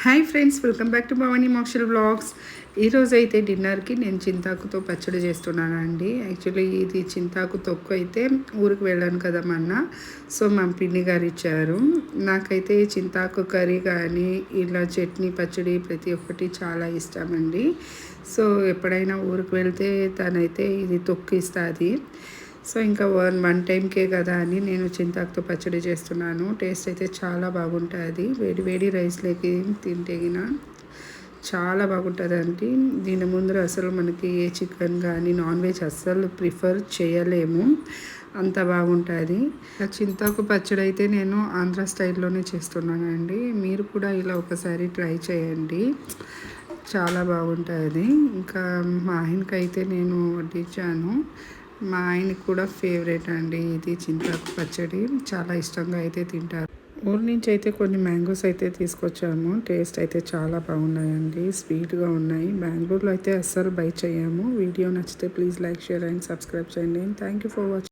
Hi friends, welcome back to Bhavani Mokshal vlogs. ఈరోజైతే డిన్నర్కి నేను చింతాకుతో పచ్చడి చేస్తున్నానండి. యాక్చువల్లీ ఇది చింతాకు తొక్కు అయితే ఊరికి వెళ్ళాను కదా మొన్న, సో మా పిన్ని గారు ఇచ్చారు. నాకైతే చింతాకు కర్రీ కానీ ఇలా చట్నీ పచ్చడి ప్రతి ఒక్కటి చాలా ఇష్టం అండి. సో ఎప్పుడైనా ఊరికి వెళ్తే తనైతే ఇది తొక్కు ఇస్తుంది. సో ఇంకా వన్ టైంకే కదా అని నేను చింతాకుతో పచ్చడి చేస్తున్నాను. టేస్ట్ అయితే చాలా బాగుంటుంది. వేడి వేడి రైస్లోకి తింటేగిన చాలా బాగుంటుందండి. దీని ముందర అసలు మనకి ఏ చికెన్ కానీ నాన్ వెజ్ అస్సలు ప్రిఫర్ చేయలేము, అంత బాగుంటుంది. చింతాకు పచ్చడి అయితే నేను ఆంధ్ర స్టైల్లోనే చేస్తున్నానండి. మీరు కూడా ఇలా ఒకసారి ట్రై చేయండి, చాలా బాగుంటుంది. ఇంకా మా ఆయనకైతే నేను వడ్డించాను. మా ఆయనకి కూడా ఫేవరెట్ అండి ఇది చింతాకు పచ్చడి, చాలా ఇష్టంగా అయితే తింటారు. ఊరి నుంచి అయితే కొన్ని మ్యాంగోస్ అయితే తీసుకొచ్చాము. టేస్ట్ అయితే చాలా బాగున్నాయండి, స్వీట్గా ఉన్నాయి. బెంగళూరులో అయితే అస్సలు బై చేయము. వీడియో నచ్చితే please like, share and subscribe చేయండి. Thank you for watching.